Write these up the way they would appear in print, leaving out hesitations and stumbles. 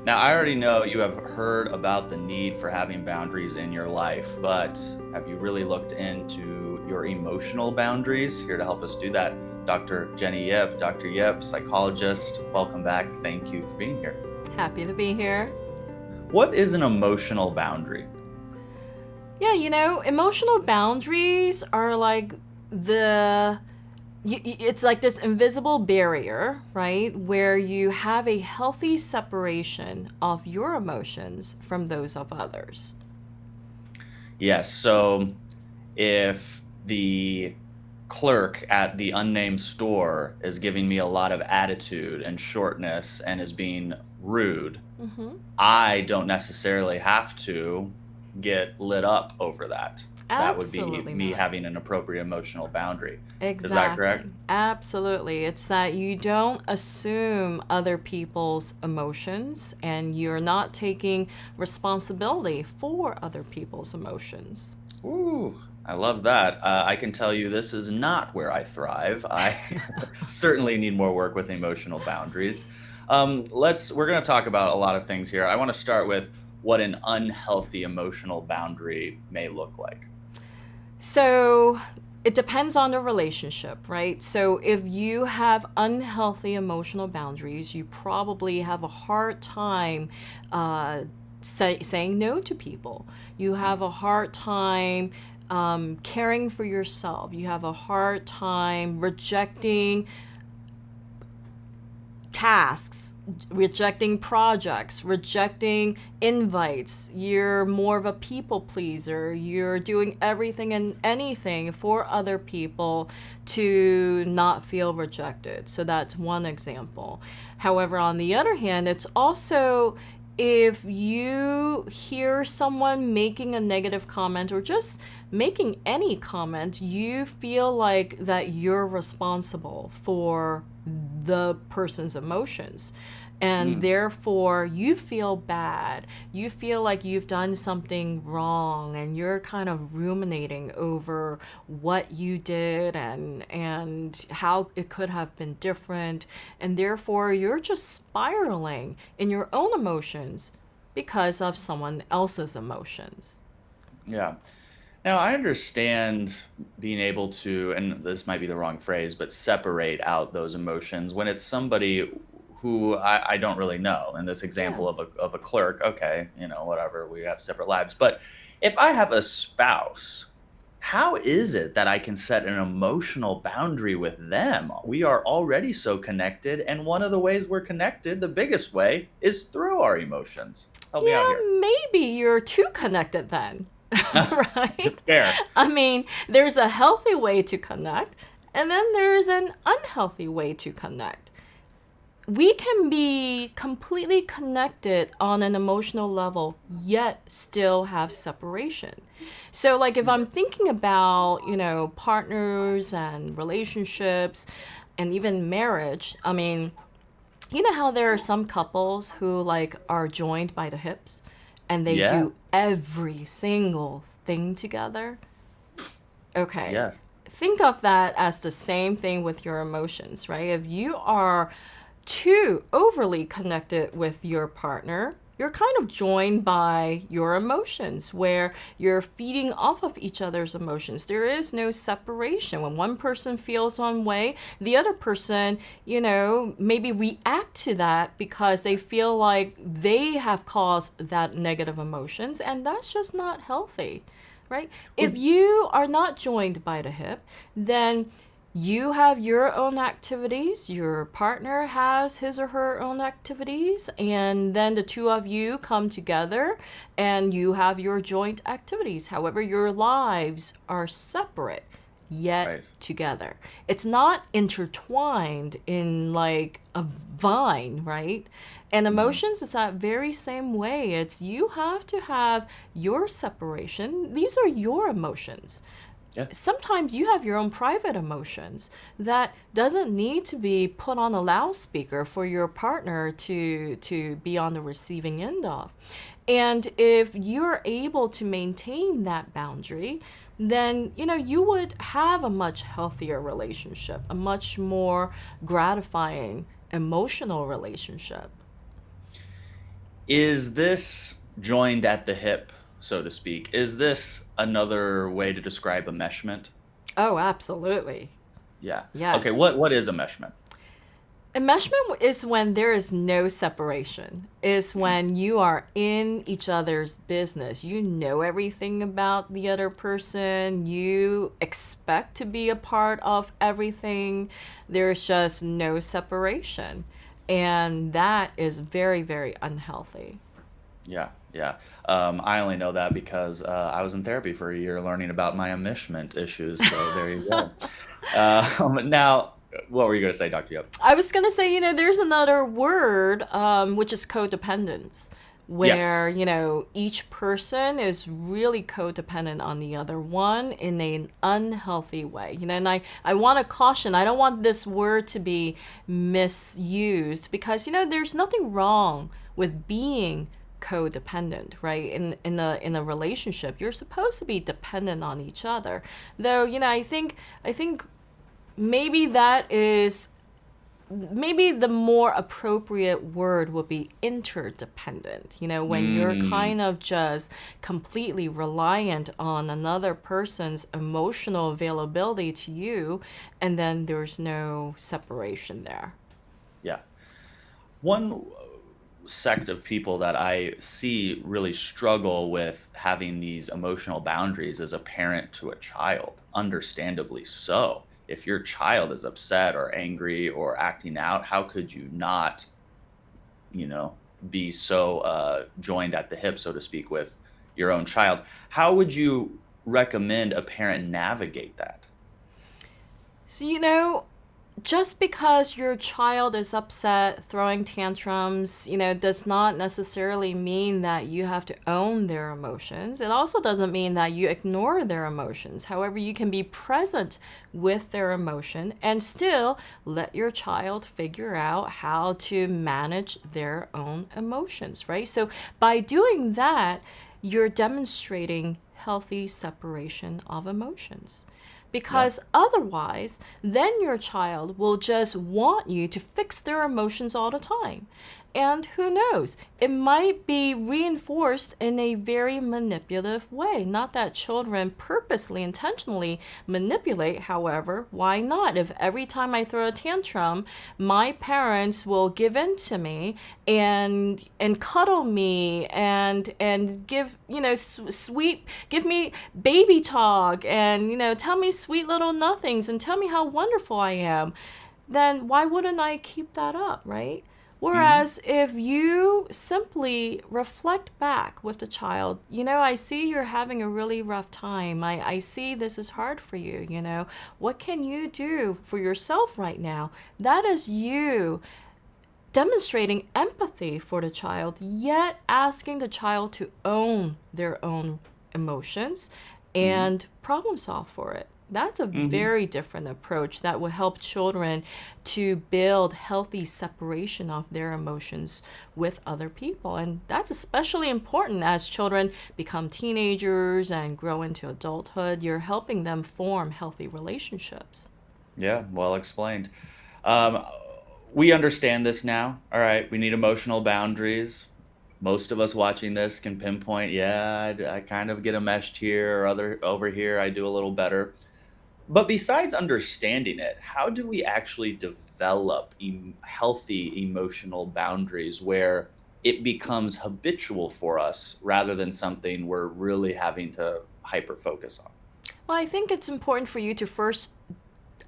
Now, I already know you have heard about the need for having boundaries in your life, but have you really looked into your emotional boundaries? Here to help us do that, Dr. Jenny Yip. Dr. Yip, psychologist, welcome back. Thank you for being here. Happy to be here. What is an emotional boundary? Yeah, emotional boundaries are like it's like this invisible barrier, right? Where you have a healthy separation of your emotions from those of others. Yes, so if the clerk at the unnamed store is giving me a lot of attitude and shortness and is being rude, Hmm. I don't necessarily have to get lit up over that. That would be Absolutely me not. having an appropriate emotional boundary. Is that correct? Exactly. Absolutely. It's that you don't assume other people's emotions and you're not taking responsibility for other people's emotions. Ooh, I love that. I can tell you this is not where I thrive. I certainly need more work with emotional boundaries. We're going to talk about a lot of things here. I want to start with what an unhealthy emotional boundary may look like. So it depends on the relationship, right? So if you have unhealthy emotional boundaries, you probably have a hard time saying no to people. You have a hard time caring for yourself. You have a hard time rejecting tasks, rejecting projects, rejecting invites. You're more of a people pleaser. You're doing everything and anything for other people to not feel rejected. So that's one example. However, on the other hand, it's also if you hear someone making a negative comment or just making any comment, you feel like that you're responsible for the person's emotions. And Mm, therefore, you feel bad. You feel like you've done something wrong, and you're kind of ruminating over what you did and how it could have been different. And therefore, you're just spiraling in your own emotions because of someone else's emotions. yeah. Now, I understand being able to, and this might be the wrong phrase, but separate out those emotions when it's somebody who I don't really know. In this Yeah. example of a clerk, okay, whatever, we have separate lives. But if I have a spouse, how is it that I can set an emotional boundary with them? We are already so connected, and one of the ways we're connected, the biggest way, is through our emotions. Help me out Yeah, here. maybe you're too connected then. Right? Fair. I mean, there's a healthy way to connect, and then there's an unhealthy way to connect. We can be completely connected on an emotional level, yet still have separation. So, like, if I'm thinking about, partners and relationships and even marriage, I mean, you know how there are some couples who like are joined by the hips and they Yeah. do every single thing together? Okay. Yeah. Think of that as the same thing with your emotions, right? If you are too overly connected with your partner, you're kind of joined by your emotions where you're feeding off of each other's emotions. There is no separation. When one person feels one way, the other person, maybe react to that because they feel like they have caused that negative emotions, and that's just not healthy, right? If you are not joined by the hip, then you have your own activities, your partner has his or her own activities, and then the two of you come together and you have your joint activities. However, your lives are separate yet Right. together. It's not intertwined in like a vine, right? And Mhm. emotions is that very same way. It's you have to have your separation. These are your emotions. Yeah. Sometimes you have your own private emotions that doesn't need to be put on a loudspeaker for your partner to be on the receiving end of. And if you're able to maintain that boundary, then you would have a much healthier relationship, a much more gratifying emotional relationship. Is this joined at the hip, so to speak? Is this another way to describe enmeshment? Oh, absolutely. Yeah. Okay, Yes. what is enmeshment? Enmeshment is when there is no separation. Is Mm. when you are in each other's business. You know everything about the other person. You expect to be a part of everything. There's just no separation. And that is very, very unhealthy. Yeah, yeah. I only know that because I was in therapy for a year learning about my enmeshment issues. So there you go. Now, what were you going to say, Dr. Yep? I was gonna say, there's another word, which is codependence, Yes. where, each person is really codependent on the other one in an unhealthy way. And I want to caution, I don't want this word to be misused because, there's nothing wrong with being codependent, right? In a relationship, you're supposed to be dependent on each other. Though, I think maybe that is maybe the more appropriate word would be interdependent. When you're Mm, kind of just completely reliant on another person's emotional availability to you, and then there's no separation there. yeah. One sect of people that I see really struggle with having these emotional boundaries is a parent to a child, understandably so. If your child is upset or angry or acting out, how could you not, you know, be so joined at the hip, so to speak, with your own child? How would you recommend a parent navigate that? So, just because your child is upset, throwing tantrums, does not necessarily mean that you have to own their emotions. It also doesn't mean that you ignore their emotions. However, you can be present with their emotion and still let your child figure out how to manage their own emotions, right? So by doing that, you're demonstrating healthy separation of emotions. Yeah. Because otherwise, then your child will just want you to fix their emotions all the time. And who knows, it might be reinforced in a very manipulative way. Not that children purposely, intentionally manipulate, however, why not? If every time I throw a tantrum, my parents will give in to me and cuddle me and give, sweet, give me baby talk and, tell me sweet little nothings and tell me how wonderful I am, then why wouldn't I keep that up, right? Hmm. Whereas if you simply reflect back with the child, I see you're having a really rough time. I see this is hard for you, What can you do for yourself right now? That is you demonstrating empathy for the child, yet asking the child to own their own emotions Hmm. and problem solve for it. That's a Hmm. very different approach that will help children to build healthy separation of their emotions with other people. And that's especially important as children become teenagers and grow into adulthood. You're helping them form healthy relationships. Yeah, well explained. Um, we understand this now. All right, we need emotional boundaries. Most of us watching this can pinpoint, yeah, I kind of get enmeshed here or other over here. I do a little better. But besides understanding it, how do we actually develop healthy emotional boundaries where it becomes habitual for us rather than something we're really having to hyper focus on? Well, I think it's important for you to first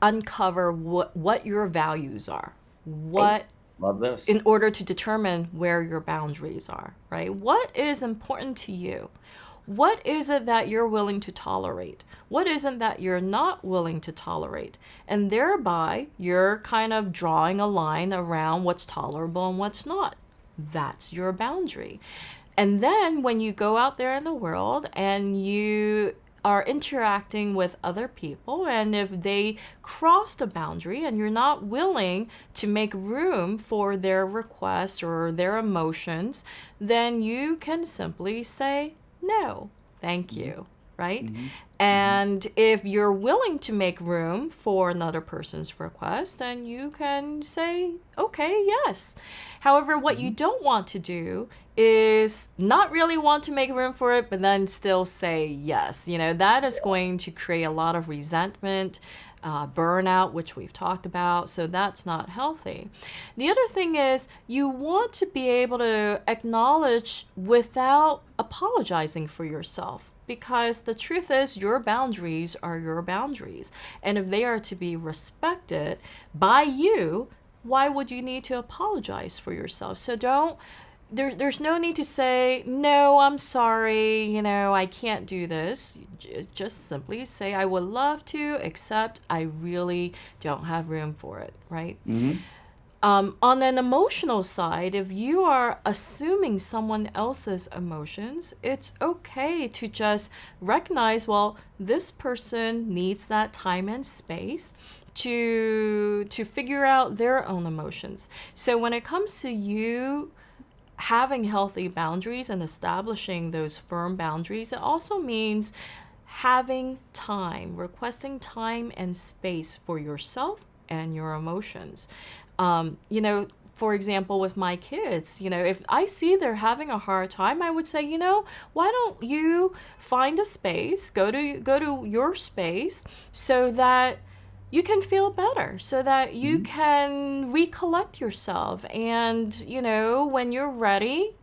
uncover what your values are. Oh, What love this. in order to determine where your boundaries are, right? What is important to you? What is it that you're willing to tolerate? What isn't that you're not willing to tolerate? And thereby, you're kind of drawing a line around what's tolerable and what's not. That's your boundary. And then when you go out there in the world and you are interacting with other people, and if they cross a boundary and you're not willing to make room for their requests or their emotions, then you can simply say no, thank Mhm. you. right? Mhm. Mhm. And if you're willing to make room for another person's request, then you can say, okay, yes. However, what you Mhm. don't want to do is not really want to make room for it, but then still say yes. That is going to create a lot of resentment, burnout, which we've talked about. So that's not healthy. The other thing is you want to be able to acknowledge without apologizing for yourself. Because the truth is, your boundaries are your boundaries. And if they are to be respected by you, why would you need to apologize for yourself? So there's no need to say, no, I'm sorry, I can't do this. Just simply say, I would love to, except I really don't have room for it, right? Mhm. On an emotional side, if you are assuming someone else's emotions, it's okay to just recognize, well, this person needs that time and space to figure out their own emotions. So when it comes to you having healthy boundaries and establishing those firm boundaries, it also means having time, requesting time and space for yourself and your emotions. For example, with my kids, if I see they're having a hard time, I would say, why don't you find a space, go to your space so that you can feel better, so that you Mhm. can recollect yourself. And, when you're ready,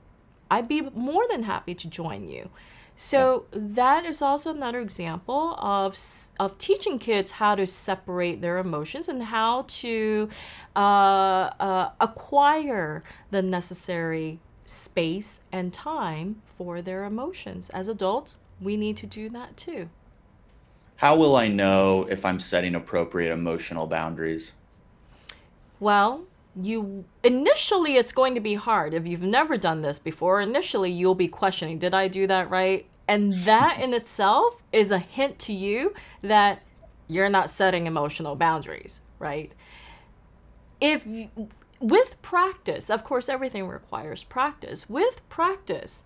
I'd be more than happy to join you. Yeah. So that is also another example of teaching kids how to separate their emotions and how to acquire the necessary space and time for their emotions. As adults, we need to do that too. How will I know if I'm setting appropriate emotional boundaries? Well, you initially it's going to be hard if you've never done this before. Initially, you'll be questioning, did I do that right? And that in itself is a hint to you that you're not setting emotional boundaries, right? If with practice, of course, everything requires practice. With practice,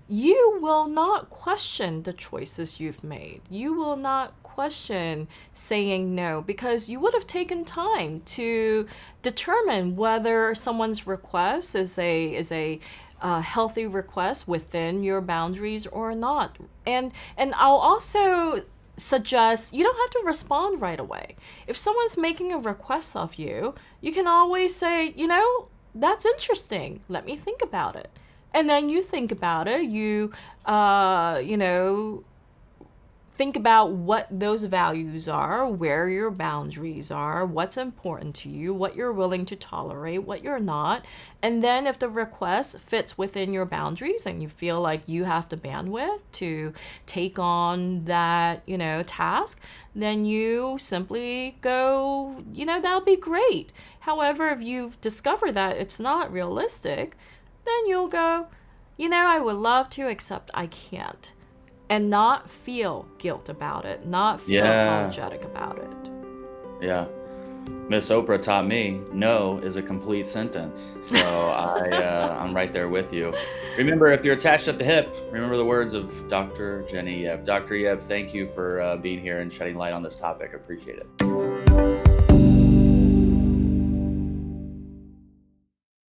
you will not question the choices you've made. You will not question saying no because you would have taken time to determine whether someone's request is a healthy request within your boundaries or not. And I'll also suggest you don't have to respond right away. If someone's making a request of you, you can always say, that's interesting. Let me think about it. And then you think about it. Think about what those values are, where your boundaries are, what's important to you, what you're willing to tolerate, what you're not. And then if the request fits within your boundaries and you feel like you have the bandwidth to take on that, task, then you simply go, that'll be great. However, if you discover that it's not realistic, then you'll go, I would love to, except I can't. And not feel guilt about it, not feel Yeah. apologetic about it. Yeah. Miss Oprah taught me no is a complete sentence. So I'm right there with you. Remember, if you're attached at the hip, remember the words of Dr. Jenny Yeb. Dr. Yeb, thank you for being here and shedding light on this topic. I appreciate it.